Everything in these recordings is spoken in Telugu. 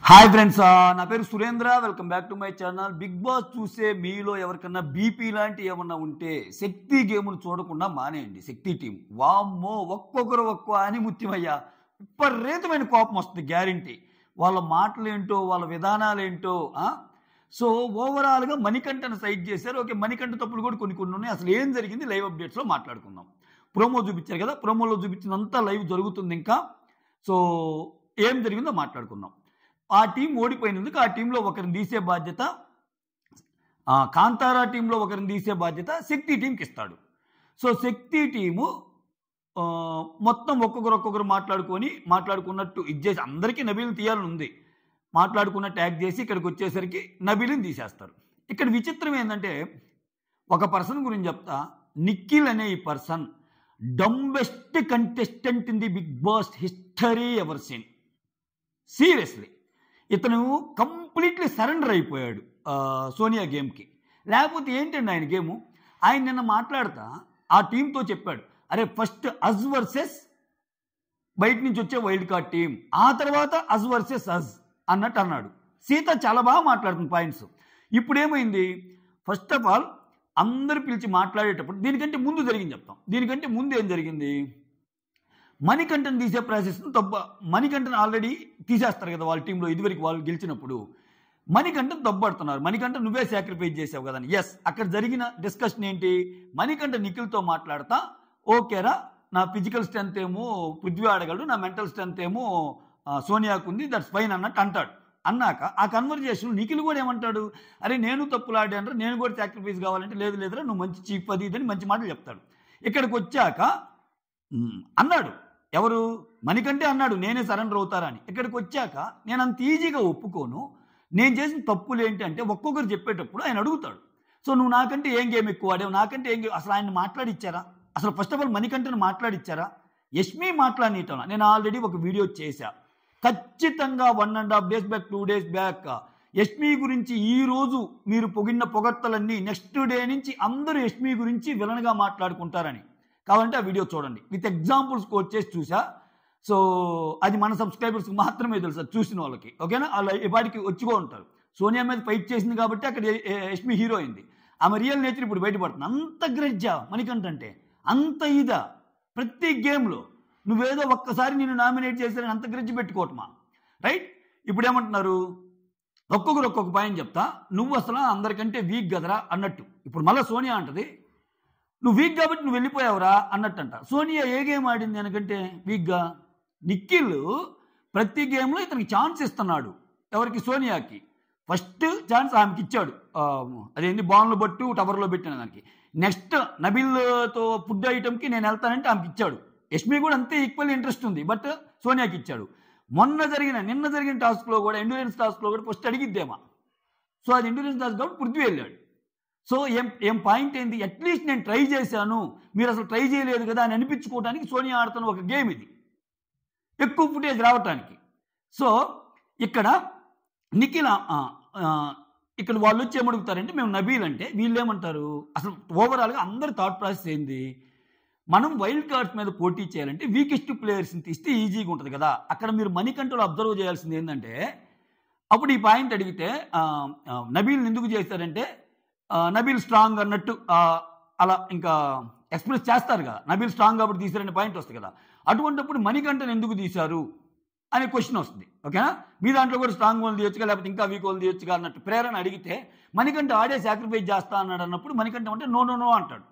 హాయ్ ఫ్రెండ్స్, నా పేరు Surendra. Welcome back to my channel. Bigg Boss చూసే మీలో ఎవరికన్నా బీపీ లాంటి ఏమన్నా ఉంటే శక్తి గేమ్ను చూడకుండా మానేయండి. శక్తి టీం వామ్మో ఒక్కొక్కరు ఒక్కో అని ముత్యమయ్యా విపరీతమైన కోపం వస్తుంది గ్యారంటీ. వాళ్ళ మాటలేంటో వాళ్ళ విధానాలేంటో. సో ఓవరాల్గా మణికంఠను సైడ్ చేశారు. ఓకే, మణికంఠ తప్పులు కూడా కొన్ని కొన్ని ఉన్నాయి. అసలు ఏం జరిగింది లైవ్ అప్డేట్స్లో మాట్లాడుకుందాం. ప్రోమో చూపించారు కదా, ప్రోమోలో చూపించినంత లైవ్ జరుగుతుంది ఇంకా. సో ఏం జరిగిందో మాట్లాడుకుందాం. ఆ టీం ఓడిపోయినందుకు ఆ టీంలో ఒకరిని తీసే బాధ్యత, కాంతారా టీంలో ఒకరిని తీసే బాధ్యత శక్తి టీంకి ఇస్తాడు. సో శక్తి టీము మొత్తం ఒక్కొక్కరు మాట్లాడుకున్నట్టు ఇచ్చేసి అందరికీ నబీల్ని తీయాలని ఉంది. మాట్లాడుకున్నట్టు యాక్ట్ చేసి ఇక్కడికి వచ్చేసరికి నబీల్ని తీసేస్తారు. ఇక్కడ విచిత్రం ఏంటంటే, ఒక పర్సన్ గురించి చెప్తా. నిఖిల్ అనే ఈ person dumbest contestant in the Bigg Boss history ever seen. Seriously ఇతను కంప్లీట్లీ సరెండర్ అయిపోయాడు సోనియా గేమ్కి. లేకపోతే ఏంటండి ఆయన గేము? ఆయన నిన్న మాట్లాడుతా ఆ టీంతో చెప్పాడు, అరే ఫస్ట్ అజ్ వర్సెస్ బయట నుంచి వచ్చే వైల్డ్ కార్డ్ టీం, ఆ తర్వాత అజ్ వర్సెస్ అజ్ అన్నట్టు అన్నాడు. సీత చాలా బాగా మాట్లాడుతుంది పాయింట్స్. ఇప్పుడు ఏమైంది, ఫస్ట్ ఆఫ్ ఆల్ అందరు పిలిచి మాట్లాడేటప్పుడు దీనికంటే ముందు జరిగింది చెప్తాం. దీనికంటే ముందు ఏం జరిగింది, మణికంఠను తీసే ప్రాసెస్ను మణికంఠను ఆల్రెడీ తీసేస్తారు కదా వాళ్ళ టీంలో. ఇదివరకు వాళ్ళు గెలిచినప్పుడు మణికంఠను తప్పుపడుతున్నారు. మణికంఠ నువ్వే సాక్రిఫైస్ చేసావు కదా అని. ఎస్, అక్కడ జరిగిన డిస్కషన్ ఏంటి, మణికంఠ నిఖిల్తో మాట్లాడతా, ఓకేరా నా ఫిజికల్ స్ట్రెంత్ ఏమో పృథ్వీ ఆడగలడు, నా మెంటల్ స్ట్రెంత్ ఏమో సోనియాకు ఉంది, దట్స్ ఫైన్ అన్నట్టు అంటాడు. అన్నాక ఆ కన్వర్జేషన్ నిఖిల్ కూడా ఏమంటాడు, అరే నేను తప్పులాడాను, నేను కూడా సాక్రిఫైస్ కావాలంటే లేదు లేదురా నువ్వు మంచి చీఫ్ అది ఇదని మంచి మాటలు చెప్తాడు. ఇక్కడికి వచ్చాక అన్నాడు, ఎవరు మణికంఠే అన్నాడు నేనే సరెండర్ అవుతారని. ఇక్కడికి వచ్చాక నేను అంత ఈజీగా ఒప్పుకోను, నేను చేసిన తప్పులు ఏంటి అంటే ఒక్కొక్కరు చెప్పేటప్పుడు ఆయన అడుగుతాడు, సో నువ్వు నాకంటే ఏం గేమ్ ఎక్కువ ఆడావు, నాకంటే ఏం గేమ్, అసలు ఆయన మాట్లాడిచ్చారా, అసలు ఫస్ట్ ఆఫ్ ఆల్ మణికంఠను మాట్లాడిచ్చారా? యష్మి మాట్లాడినీటం నేను ఆల్రెడీ ఒక వీడియో చేశా. ఖచ్చితంగా 1.5 days back 2 days back Yashmi గురించి ఈరోజు మీరు పొగిడిన పొగడ్తలన్నీ నెక్స్ట్ డే నుంచి అందరూ యష్మి గురించి విలన్గా మాట్లాడుకుంటారని. కావాలంటే ఆ వీడియో చూడండి, విత్ ఎగ్జాంపుల్స్ కోట్ చేసి చూసా. సో అది మన సబ్స్క్రైబర్స్కి మాత్రమే తెలుసు, చూసిన వాళ్ళకి. ఓకేనా, అలా వాడికి వచ్చిగా ఉంటారు. సోనియా మీద ఫైట్ చేసింది కాబట్టి అక్కడ యష్మి హీరో అయింది. ఆమె రియల్ నేచర్ ఇప్పుడు బయటపడుతుంది. అంత గ్రెడ్జా మణికంఠ అంటే, అంత ఇదా ప్రతి గేమ్లో నువ్వేదో ఒక్కసారి నేను నామినేట్ చేశారని అంత గ్రెడ్జ్ పెట్టుకోవటమా, రైట్? ఇప్పుడు ఏమంటున్నారు, ఒక్కొక్కరు ఒక్కొక్క పాయింట్ చెప్తా, నువ్వు అసలు అందరికంటే వీక్ కదరా అన్నట్టు. ఇప్పుడు మళ్ళీ సోనియా అంటది నువ్వు వీక్ కాబట్టి నువ్వు వెళ్ళిపోయావురా అన్నట్టంట. సోనియా ఏ గేమ్ ఆడింది అనకంటే వీక్గా? నిఖిల్ ప్రతి గేమ్లో ఇతనికి ఛాన్స్ ఇస్తున్నాడు. ఎవరికి? సోనియాకి. ఫస్ట్ ఛాన్స్ ఆమెకి ఇచ్చాడు, అదేంటి బాన్లు బట్టు టవర్లో పెట్టిన దానికి. నెక్స్ట్ నబీల్తో ఫుడ్ ఐటమ్కి నేను వెళ్తానంటే ఆమెకి ఇచ్చాడు. యష్మి కూడా అంతే ఈక్వల్ ఇంట్రెస్ట్ ఉంది, బట్ సోనియాకి ఇచ్చాడు. నిన్న జరిగిన టాస్క్లో కూడా, ఎండ్యూరెన్స్ టాస్క్లో కూడా ఫస్ట్ అడిగిద్దేమా. సో అది ఎండ్యూరెన్స్ టాస్క్ కాబట్టి పృథ్వీ వెళ్ళాడు. సో ఏం పాయింట్ ఏంది, అట్లీస్ట్ నేను ట్రై చేశాను, మీరు అసలు ట్రై చేయలేదు కదా అని అనిపించుకోవడానికి సోనియా ఆడుతున్న ఒక గేమ్ ఇది, ఎక్కువ ఫుటేజ్ రావటానికి. సో ఇక్కడ నిఖిల్ ఇక్కడ వాళ్ళు వచ్చి ఏమడుగుతారంటే, మేము నబీల్ అంటే వీళ్ళు ఏమంటారు, అసలు ఓవరాల్గా అందరి థాట్ ప్రాసెస్ ఏంది, మనం వైల్డ్ కార్డ్స్ మీద పోటీ చేయాలంటే వీకెస్ట్ ప్లేయర్స్ని తీస్తే ఈజీగా ఉంటుంది కదా. అక్కడ మీరు మణికంఠలో అబ్జర్వ్ చేయాల్సింది ఏంటంటే, అప్పుడు ఈ పాయింట్ అడిగితే నబీల్ని ఎందుకు చేశారంటే నబీల్ స్ట్రాంగ్ అన్నట్టు అలా ఇంకా ఎక్స్ప్రెస్ చేస్తారు కదా, నబీల్ స్ట్రాంగ్ కాబట్టి తీశారనే పాయింట్ వస్తుంది కదా. అటువంటిప్పుడు మణికంఠను ఎందుకు తీశారు అనే క్వశ్చన్ వస్తుంది. ఓకేనా, మీ దాంట్లో కూడా స్ట్రాంగ్ వాళ్ళు తీయొచ్చుగా, లేకపోతే ఇంకా వీక్ వాళ్ళు తీయొచ్చుగా అన్నట్టు ప్రేరణ అడిగితే, మణికంఠ ఆడే సాక్రిఫైస్ చేస్తా అన్నాడు అన్నప్పుడు మణికంఠ అంటే నో నో నో అంటాడు.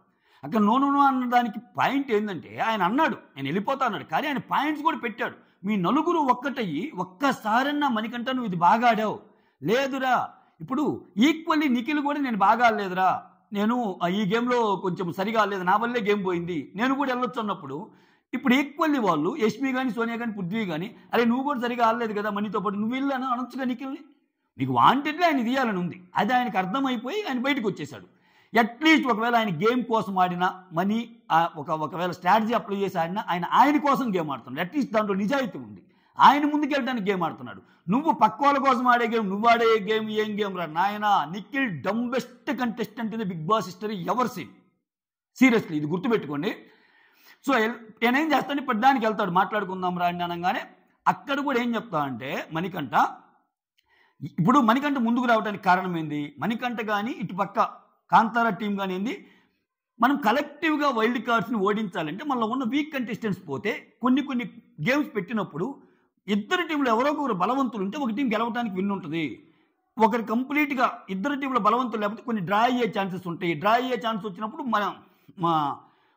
అక్కడ నో నో నో అన్నదానికి పాయింట్ ఏంటంటే, ఆయన అన్నాడు నేను వెళ్ళిపోతా అన్నాడు, కానీ ఆయన పాయింట్స్ కూడా పెట్టాడు. మీ నలుగురు ఒక్కటయ్యి ఒక్కసారన్నా మణికంఠ నువ్వు ఇది బాగా ఆడావు, లేదురా ఇప్పుడు ఈక్వల్లీ నిఖిల్ కూడా నేను బాగా ఆడలేదురా, నేను ఈ గేమ్లో కొంచెం సరిగా ఆడలేదు, నా వల్లే గేమ్ పోయింది, నేను కూడా వెళ్ళొచ్చు అన్నప్పుడు, ఇప్పుడు ఈక్వల్లీ వాళ్ళు యష్మి కానీ సోనియా కానీ పృథ్వీ కానీ, అరే నువ్వు కూడా సరిగా ఆడలేదు కదా మనీతో పాటు, నువ్వు వెళ్ళాను అనొచ్చుగా నిఖిల్ని. మీకు వాంటెడ్లీ ఆయన తీయాలని ఉంది, అది ఆయనకు అర్థమైపోయి ఆయన బయటకు వచ్చేసాడు. అట్లీస్ట్ ఒకవేళ ఆయన గేమ్ కోసం ఆడినా, మనీ ఒకవేళ స్ట్రాటజీ అప్లై చేసి ఆడినా ఆయన కోసం గేమ్ ఆడుతున్నాడు. అట్లీస్ట్ దాంట్లో నిజాయితీ ఉంది, ఆయన ముందుకెళ్ళడానికి గేమ్ ఆడుతున్నాడు. నువ్వు పక్క వాళ్ళ కోసం ఆడే గేమ్, నువ్వు ఆడే గేమ్ ఏం గేమ్ రా నాయన. Nikhil dumbest contestant in the Bigg Boss history ever seen. Seriously ఇది గుర్తుపెట్టుకోండి. సో నేనేం చేస్తాను, ఇప్పుడు దానికి వెళ్తాడు మాట్లాడుకుందాం రా అని అనగానే, అక్కడ కూడా ఏం చెప్తా అంటే మణికంఠ ఇప్పుడు మణికంఠ ముందుకు రావడానికి కారణం ఏంది? మణికంఠ కానీ ఇటుపక్క కాంతారా టీం కానీ ఏంది, మనం కలెక్టివ్గా వైల్డ్ కార్డ్స్ని ఓడించాలంటే మనలో ఉన్న వీక్ కంటెస్టెంట్స్ పోతే కొన్ని గేమ్స్ పెట్టినప్పుడు ఇద్దరు టీంలో ఎవరో ఒకరు బలవంతులు ఉంటే ఒక టీం గెలవడానికి విన్ ఉంటుంది. ఒకరు కంప్లీట్గా ఇద్దరు టీంలో బలవంతులు లేకపోతే కొన్ని డ్రా అయ్యే ఛాన్సెస్ ఉంటాయి. డ్రా అయ్యే ఛాన్స్ వచ్చినప్పుడు మా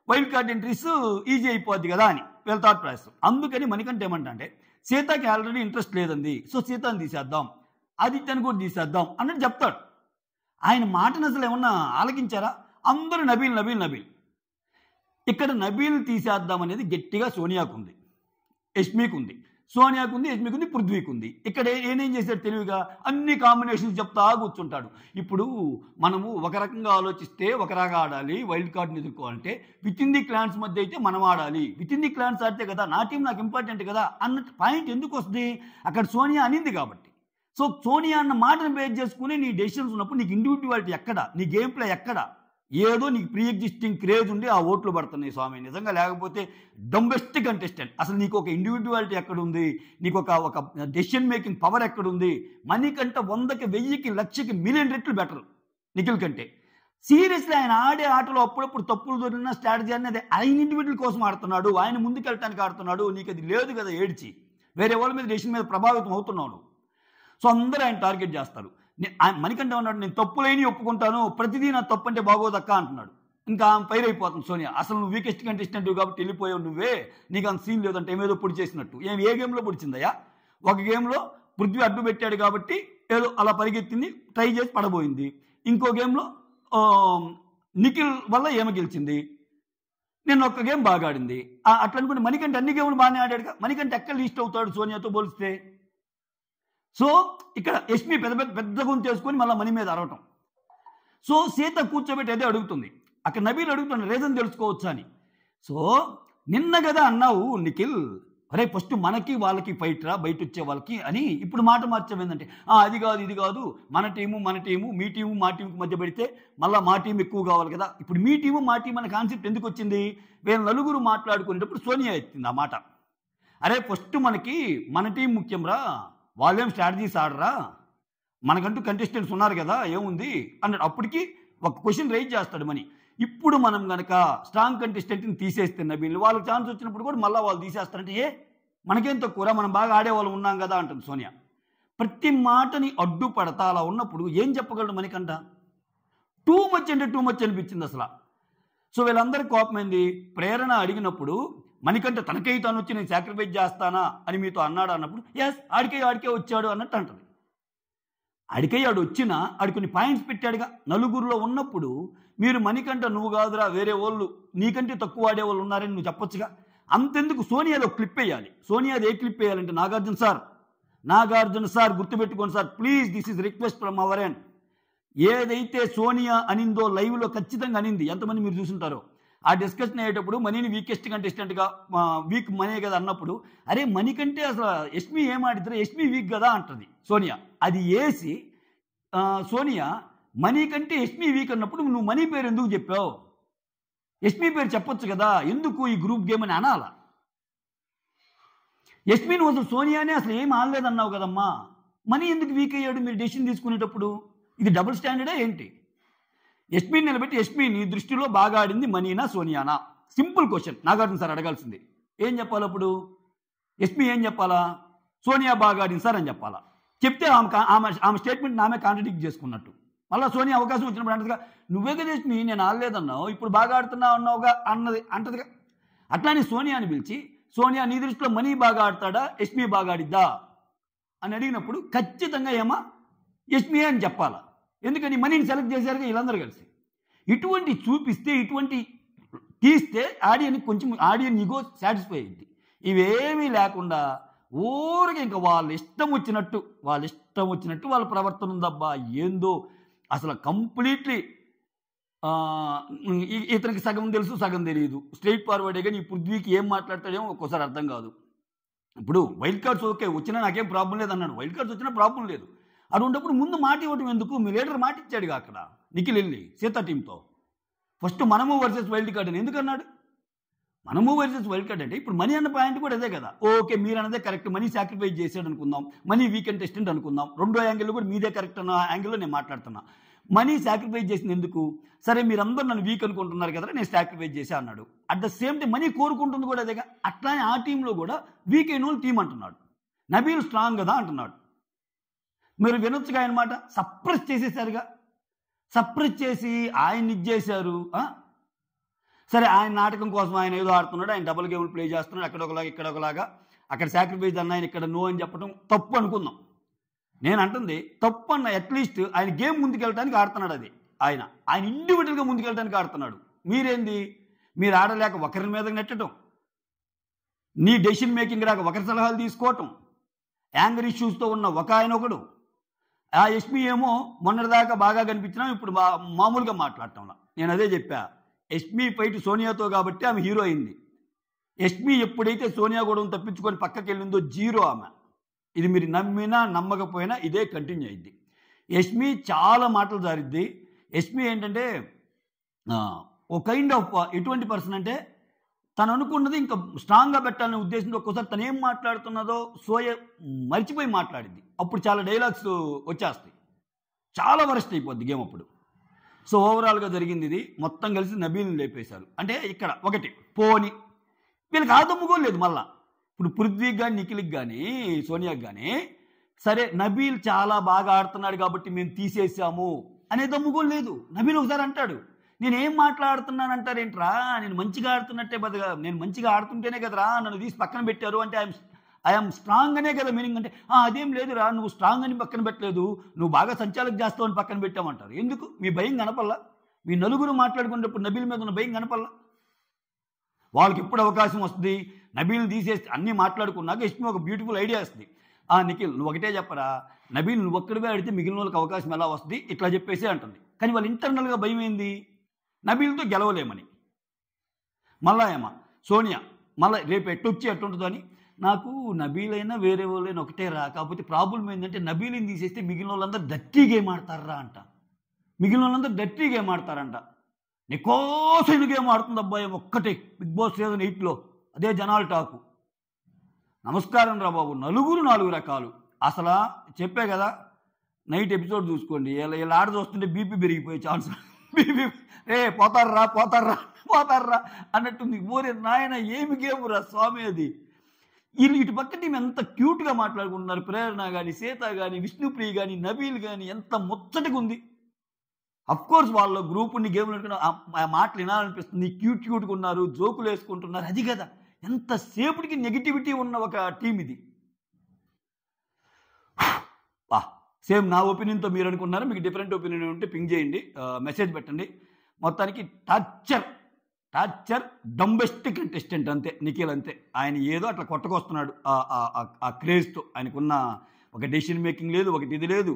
వైల్డ్ కార్డ్ ఎంట్రీస్ ఈజీ అయిపోద్ది కదా అని వీళ్ళ థాట్ ప్రాసెస్. అందుకని మణికంఠ ఏమంటా అంటే సీతకి ఆల్రెడీ ఇంట్రెస్ట్ లేదండి, సో సీతని తీసేద్దాం, ఆదిత్యని కూడా తీసేద్దాం అన్నట్టు చెప్తాడు. ఆయన మాటను అసలు ఏమన్నా ఆలకించారా? అందరూ నబీల్. ఇక్కడ నబీల్ తీసేద్దాం అనేది గట్టిగా సోనియాకు ఉంది, యష్మికి ఉంది, యష్మికి ఉంది, పృథ్వీకి ఉంది. ఇక్కడ ఏం చేశాడు తెలివిగా అన్ని కాంబినేషన్స్ చెప్తా కూర్చుంటాడు. ఇప్పుడు మనము ఒక రకంగా ఆలోచిస్తే ఒక రకంగా ఆడాలి, వైల్డ్ కార్డ్ని ఎదుర్కోవాలంటే విత్ ఇన్ ది క్లాన్స్ మధ్య అయితే మనం ఆడాలి, విత్ ఇన్ ది క్లాన్స్ ఆడితే కదా నా టీం నాకు ఇంపార్టెంట్ కదా అన్న పాయింట్ ఎందుకు వస్తుంది? అక్కడ సోనియా అనింది కాబట్టి. సో సోనియా అన్న మాటను బేస్ చేసుకుని నీ డెసిషన్స్ ఉన్నప్పుడు నీకు ఇండివిజువాలిటీ ఎక్కడ, నీ గేమ్ ప్లే ఎక్కడ, ఏదో నీకు ప్రీ ఎగ్జిస్టింగ్ క్రేజ్ ఉండి ఆ ఓట్లు పడుతున్నాయి స్వామి నిజంగా. లేకపోతే డంబెస్ట్ కంటెస్టెంట్ అసలు నీకు ఒక ఇండివిజువాలిటీ ఎక్కడుంది, నీకు ఒక డెసిషన్ మేకింగ్ పవర్ ఎక్కడుంది? మణికంఠ 100కి 1000కి 1,00,000కి మిలియన్ రెట్లు బెటర్ నిఖిల్ కంటే. సీరియస్లీ ఆయన ఆడే ఆటలో అప్పుడప్పుడు తప్పులు దొరికిన స్ట్రాటజీ అనేది ఆయన ఇండివిజువల్ కోసం ఆడుతున్నాడు, ఆయన ముందుకెళ్ళటానికి ఆడుతున్నాడు. నీకు అది లేదు కదా, ఏడ్చి వేరే వాళ్ళ మీద డెసిషన్ మీద ప్రభావితం అవుతున్నాడు. సో అందరూ ఆయన టార్గెట్ చేస్తారు. మణికంఠ అన్నాడు నేను తప్పులేని ఒప్పుకుంటాను, ప్రతిదీ నా తప్పు అంటే బాగోదక్క అంటున్నాడు. ఇంకా ఆమె ఫైర్ అయిపోతుంది సోనియా. అసలు నువ్వు వీకెస్ట్ కంటెస్టెంట్ కాబట్టి వెళ్ళిపోయావు నువ్వే, నీకు అంత సీన్ లేదంటే ఏమేదో పొడి చేసినట్టు. ఏ గేమ్లో పొడిచిందయ్యా? ఒక గేమ్లో పృథ్వీ అడ్డు పెట్టాడు కాబట్టి ఏదో అలా పరిగెత్తింది, ట్రై చేసి పడబోయింది. ఇంకో గేమ్లో నిఖిల్ వల్ల ఏమ గెలిచింది. నేను ఒక్క గేమ్ బాగా ఆడింది. అట్లా అనుకుంటే మణికంఠ అన్ని గేమ్లు బాగానే ఆడాడుగా. మణికంఠ ఎక్కడ లీస్ట్ అవుతాడు సోనియాతో పోలిస్తే? సో ఇక్కడ యష్మి పెద్ద గుంతు చేసుకొని మళ్ళీ మణి మీద అరవటం. సో సీత కూర్చోబెట్టి అదే అడుగుతుంది. అక్కడ నబీల్ అడుగుతున్న రీజన్ తెలుసుకోవచ్చా అని. సో నిన్న కదా అన్నావు నిఖిల్, అరే ఫస్ట్ మనకి వాళ్ళకి ఫైట్ రా, బయట వచ్చే వాళ్ళకి అని. ఇప్పుడు మాట మార్చడం ఏంటంటే అది కాదు ఇది కాదు, మన టీము మీ టీము మా టీంకి మధ్య పెడితే మళ్ళీ మా టీం ఎక్కువ కావాలి కదా. ఇప్పుడు మీ టీము మా టీం అనే కాన్సెప్ట్ ఎందుకు వచ్చింది? వీళ్ళ నలుగురు మాట్లాడుకునేటప్పుడు సోనియా ఎత్తింది ఆ మాట. అరే ఫస్ట్ మనకి మన టీం ముఖ్యం రా, వాళ్ళేం స్ట్రాటజీస్ ఆడరా, మనకంటూ కంటెస్టెంట్స్ ఉన్నారు కదా ఏముంది అన్నాడు. అప్పటికి ఒక క్వశ్చన్ రైజ్ చేస్తాడు మని. ఇప్పుడు మనం కనుక స్ట్రాంగ్ కంటెస్టెంట్ని తీసేస్తే నబీల్, వాళ్ళకి ఛాన్స్ వచ్చినప్పుడు కూడా మళ్ళీ వాళ్ళు తీసేస్తారంటే మనకేం తక్కువ, మనం బాగా ఆడేవాళ్ళు ఉన్నాం కదా అంటుంది సోనియా. ప్రతి మాటని అడ్డుపడతా అలా ఉన్నప్పుడు ఏం చెప్పగలడు మణికంఠ? టూ మచ్ అంటే టూ మచ్ అనిపించింది అసలు. సో వీళ్ళందరి కోపమైంది. ప్రేరణ అడిగినప్పుడు మణికంఠ తనకై తాను వచ్చి నేను సాక్రిఫైస్ చేస్తానా అని మీతో అన్నాడు అన్నప్పుడు ఎస్ ఆడికే వచ్చాడు అన్నట్టు అంటుంది. ఆడికై ఆడు వచ్చినా ఆడు కొన్ని పాయింట్స్ పెట్టాడుగా. నలుగురిలో ఉన్నప్పుడు మీరు మణికంఠ నువ్వు కాదురా వేరే వాళ్ళు నీకంటే తక్కువ ఆడే వాళ్ళు ఉన్నారని నువ్వు చెప్పొచ్చుగా. అంతెందుకు సోనియాది ఒక క్లిప్ వేయాలి. సోనియాది ఏ క్లిప్ వేయాలంటే నాగార్జున సార్ గుర్తుపెట్టుకోండి sir please, this is request from our end. ఏదైతే సోనియా అనిందో లైవ్లో ఖచ్చితంగా అనింది. ఎంతమంది మీరు చూసుంటారో. ఆ డిస్కషన్ అయ్యేటప్పుడు మనీని వీకెస్ట్ కంటెస్టెంట్గా వీక్ మనీ కదా అన్నప్పుడు అరే మనీ కంటే అసలు యష్మి ఏం ఆడిద్దరు, యష్మి వీక్ కదా అంటుంది సోనియా. అది వేసి సోనియా మనీ కంటే యష్మి వీక్ అన్నప్పుడు నువ్వు మనీ పేరు ఎందుకు చెప్పావు? యష్మి పేరు చెప్పొచ్చు కదా, ఎందుకు ఈ గ్రూప్ గేమ్ అని అనాల? యష్మి నువ్వు అసలు సోనియానే అసలు ఏం ఆడలేదన్నావు కదమ్మా, మనీ ఎందుకు వీక్ అయ్యాడు మీరు డెసిషన్ తీసుకునేటప్పుడు? ఇది డబుల్ స్టాండర్డా ఏంటి? యష్మిని నిలబెట్టి యష్మి నీ దృష్టిలో బాగా ఆడింది మనీనా సోనియానా? సింపుల్ క్వశ్చన్ నాగార్జున సార్ అడగాల్సింది. ఏం చెప్పాలి అప్పుడు? యష్మి ఏం చెప్పాలా? సోనియా బాగా ఆడింది సార్ అని చెప్పాలా. చెప్తే ఆమె స్టేట్మెంట్ ఆమె కాంట్రడిక్ట్ చేసుకున్నట్టు. మళ్ళీ సోనియా అవకాశం వచ్చినప్పుడు అంటదిగా నువ్వే కదా యష్మి నేను ఆడలేదన్నావు, ఇప్పుడు బాగా ఆడుతున్నావు అన్నావుగా అంటదిగా. అట్లానే సోనియాని పిలిచి సోనియా నీ దృష్టిలో మనీ బాగా ఆడతాడా యష్మి బాగా ఆడిద్దా అని అడిగినప్పుడు ఖచ్చితంగా ఏమా యష్మి అని చెప్పాలా. ఎందుకని మనీని సెలెక్ట్ చేశారుగా వీళ్ళందరూ కలిసి. ఇటువంటి చూపిస్తే ఇటువంటి తీస్తే ఆడియన్ ఈగో సాటిస్ఫై అయింది. ఇవేమీ లేకుండా ఊరికి ఇంకా వాళ్ళ ఇష్టం వచ్చినట్టు వాళ్ళ ప్రవర్తన ఉందబ్బా. ఏందో అసలు కంప్లీట్లీ ఇతనికి సగం తెలుసు సగం తెలియదు. స్ట్రైట్ ఫార్వర్డే కానీ ఈ పృథ్వీకి ఏం మాట్లాడతాడేమో ఒక్కోసారి అర్థం కాదు. ఇప్పుడు వైల్డ్ కార్డ్స్ ఓకే వచ్చినా నాకేం ప్రాబ్లం లేదు అన్నాడు. వైల్డ్ కార్డ్స్ వచ్చినా ప్రాబ్లం లేదు. అది ఉన్నప్పుడు ముందు మాట ఇవ్వటం ఎందుకు? మీ లీడర్ మాట ఇచ్చాడుగా అక్కడ నిఖిల్ వెళ్ళి సీతా టీంతో ఫస్ట్ మనము వర్సెస్ వైల్డ్ కార్డ్ అని ఎందుకన్నాడు? మనము వర్సెస్ వైల్డ్ కార్డ్ అంటే ఇప్పుడు మనీ అన్న పాయింట్ కూడా అదే కదా. ఓకే, మీరు అన్నదే కరెక్ట్. మనీ సాక్రిఫైస్ చేసాడు అనుకుందాం, మనీ వీకెండ్ టెస్టెంట్ అనుకుందాం. రెండో యాంగిల్లో కూడా మీదే కరెక్ట్ అన్న యాంగిల్లో నేను మాట్లాడుతున్నా. మనీ సాక్రిఫైస్ చేసింది ఎందుకు? సరే మీరందరూ నన్ను వీక్ అనుకుంటున్నారు కదా, నేను సాక్రిఫైస్ చేశా అన్నాడు. At the same time money కోరుకుంటుంది కూడా అదేగా. అట్లానే ఆ టీంలో కూడా వీక్ అయిన వాళ్ళు టీం అంటున్నాడు, నబీల్ స్ట్రాంగ్ కదా అంటున్నాడు. మీరు వినొచ్చుగా ఆయన మాట. సప్రెస్ చేసేసారుగా, సప్రెస్ చేసి ఆయన్ని ఇచ్చేశారు. సరే, ఆయన నాటకం కోసం ఆయన ఏదో ఆడుతున్నాడు, ఆయన డబుల్ గేమ్లు ప్లే చేస్తున్నాడు, అక్కడ ఒకలాగా ఇక్కడ ఒకలాగా. అక్కడ సాక్రిఫైస్ అన్న ఆయన ఇక్కడ నో అని చెప్పడం తప్పు అనుకుందాం. నేను అంటుంది తప్పు అన్న, అట్లీస్ట్ ఆయన గేమ్ ముందుకెళ్ళడానికి ఆడుతున్నాడు. అది ఆయన ఇండివిజువల్గా ముందుకెళ్ళడానికి ఆడుతున్నాడు. మీరేంది, మీరు ఆడలేక ఒకరి మీద నెట్టడం, నీ డెసిషన్ మేకింగ్ రాక ఒకరి సలహాలు తీసుకోవటం, యాంగర్ ఇష్యూస్తో ఉన్న ఒక ఆయన ఒకడు. ఆ యష్మి ఏమో మొన్నటిదాకా బాగా కనిపించినా ఇప్పుడు మామూలుగా మాట్లాడటంలా. నేను అదే చెప్పా, యష్మి ఫైట్ సోనియాతో కాబట్టి ఆమె హీరో అయింది. యష్మి ఎప్పుడైతే సోనియా గొడవను తప్పించుకొని పక్కకి వెళ్ళిందో జీరో ఆమె. ఇది మీరు నమ్మినా నమ్మకపోయినా ఇదే కంటిన్యూ అయింది. యష్మి చాలా మాటలు జారిద్ది. యష్మి ఏంటంటే ఓ కైండ్ ఆఫ్ ఎటువంటి పర్సన్ అంటే, తను అనుకున్నది ఇంకా స్ట్రాంగ్గా పెట్టాలనే ఉద్దేశంతో ఒక్కోసారి తను ఏం మాట్లాడుతున్నదో మర్చిపోయి మాట్లాడింది. అప్పుడు చాలా డైలాగ్స్ వచ్చేస్తాయి, చాలా వరస్ట్ అయిపోద్ది గేమ్ అప్పుడు. సో ఓవరాల్గా జరిగింది ఇది. మొత్తం కలిసి నబీల్ని లేపేశారు. అంటే ఇక్కడ ఒకటి పోని వీళ్ళకి ఆ దమ్ము కూడా లేదు. మళ్ళా ఇప్పుడు పృథ్వీకి కానీ నిఖిల్కి కానీ సోనియాకి కానీ సరే నబీల్ చాలా బాగా ఆడుతున్నాడు కాబట్టి మేము తీసేసాము అనే దమ్ము కూడా లేదు. నబీల్ ఒకసారి అంటాడు, నేనేం మాట్లాడుతున్నాను అంటారేంట్రా, నేను మంచిగా ఆడుతున్నట్టే బదుగా, నేను మంచిగా ఆడుతుంటేనే కదరా నన్ను తీసి పక్కన పెట్టారు అంటే ఐఎమ్ స్ట్రాంగ్ అనే కదా మీనింగ్. అంటే అదేం లేదురా, నువ్వు స్ట్రాంగ్ అని పక్కన పెట్టలేదు, నువ్వు బాగా సంచాలక చేస్తావు అని పక్కన పెట్టామంటారు. ఎందుకు? మీ భయం కనపల్లా? మీ నలుగురు మాట్లాడుకునేటప్పుడు నబీల్ మీద ఉన్న భయం కనపల్లా? వాళ్ళకి ఎప్పుడు అవకాశం వస్తుంది, నబీల్ని తీసేస్తే అన్నీ మాట్లాడుకున్నాక యష్మి ఒక బ్యూటిఫుల్ ఐడియా వస్తుంది. నిఖిల్ నువ్వు ఒకటే చెప్పరా, నబీల్ నువ్వు ఒక్కడివే ఆడితే మిగిలిన వాళ్ళకి అవకాశం ఎలా వస్తుంది, ఇట్లా చెప్పేసి అంటుంది. కానీ వాళ్ళు ఇంటర్నల్గా భయం ఏంది, నబీల్తో గెలవలేమని. మళ్ళా సోనియా మళ్ళీ రేపు ఎట్టొచ్చి ఎట్టుంటుందో అని. నాకు నబీల్ అయినా వేరే వాళ్ళైనా ఒకటే రా, కాకపోతే ప్రాబ్లం ఏంటంటే నబీల్ని తీసేస్తే మిగిలిన వాళ్ళందరూ డర్టీ గేమ్ ఆడతారా అంట. మిగిలిన వాళ్ళందరూ డర్టీ గేమ్ ఆడతారంట. నీకోసం గేమ్ ఆడుతుంది అబ్బాయి ఒక్కటే బిగ్ బాస్ సీజన్ 8లో. అదే జనాలు టాకు. నమస్కారం రా బాబు, నలుగురు 4 రకాలు. అసలు చెప్పే కదా, నైట్ ఎపిసోడ్ చూసుకోండి, ఇలా ఆడ చూస్తుంటే బీపీ పెరిగిపోయే ఛాన్స్. బీపీ పోతారా అన్నట్టుంది. ఓరే నాయన ఏమి గేమ్ రా స్వామి అది. వీళ్ళు ఇటు పక్క టీం ఎంత క్యూట్గా మాట్లాడుకుంటున్నారు. ప్రేరణ కానీ, సీత కానీ, విష్ణుప్రియ కానీ, నబీల్ కానీ ఎంత ముచ్చటగా ఉంది. అఫ్కోర్స్ వాళ్ళ గ్రూపుని గేమ్లు ఆ మాటలు వినాలనిపిస్తుంది. క్యూట్గా ఉన్నారు, జోకులు వేసుకుంటున్నారు. అది కదా, ఎంతసేపటికి నెగిటివిటీ ఉన్న ఒక టీం ఇది. సేమ్ నా ఒపీనియన్తో మీరు అనుకున్నారు. మీకు డిఫరెంట్ ఒపీనియన్ ఉంటే పింగ్ చేయండి, మెసేజ్ పెట్టండి. మొత్తానికి టార్చర్ డంబెస్ట్ కంటెస్టెంట్ అంతే నిఖిల్, అంతే. ఆయన ఏదో అట్లా కొట్టకొస్తున్నాడు ఆ క్రేజ్తో. ఆయనకున్న ఒక డెసిషన్ మేకింగ్ లేదు, ఒకటి ఇది లేదు.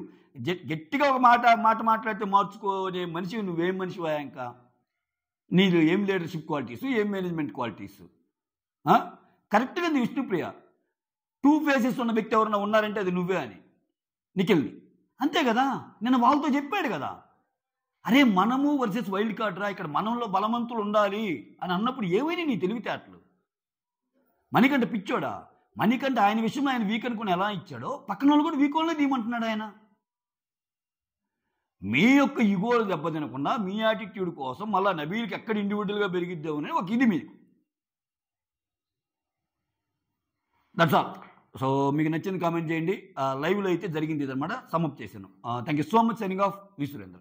గట్టిగా ఒక మాట మాట్లాడితే మార్చుకోనే మనిషి నువ్వేం మనిషివా? ఇంకా నీళ్ళు ఏం లీడర్షిప్ క్వాలిటీసు, ఏం మేనేజ్మెంట్ క్వాలిటీసు? కరెక్ట్గా నీ విష్ణుప్రియ 2 ఫేసెస్ ఉన్న వ్యక్తి ఎవరన్నా ఉన్నారంటే అది నువ్వే అని నిఖిల్ని. అంతే కదా, నేను వాళ్ళతో చెప్పాడు కదా, అరే మనము వర్సెస్ వైల్డ్ కార్డ్ రా, ఇక్కడ మనంలో బలవంతులు ఉండాలి అని అన్నప్పుడు ఏమైనా నీ తెలివితేటలు. మణికంఠ పిచ్చోడా? మణికంఠ ఆయన విషయంలో ఆయన వీక్ అనుకుని ఎలా ఇచ్చాడో పక్కన వాళ్ళు కూడా వీక్ వాళ్ళనే తీయమంటున్నాడు ఆయన. మీ యొక్క ఇగోలు దెబ్బతినకుండా మీ యాటిట్యూడ్ కోసం మళ్ళీ నబీల్కి ఎక్కడ ఇండివిజువల్గా పెరిగిద్దాం అని ఒక ఇది మీకు. That's all. సో మీకు నచ్చింది కామెంట్ చేయండి. లైవ్లో అయితే జరిగింది ఇదన్నమాట, సమ్అప్ చేశాను. Thank you so much. Signing off, V Surendra.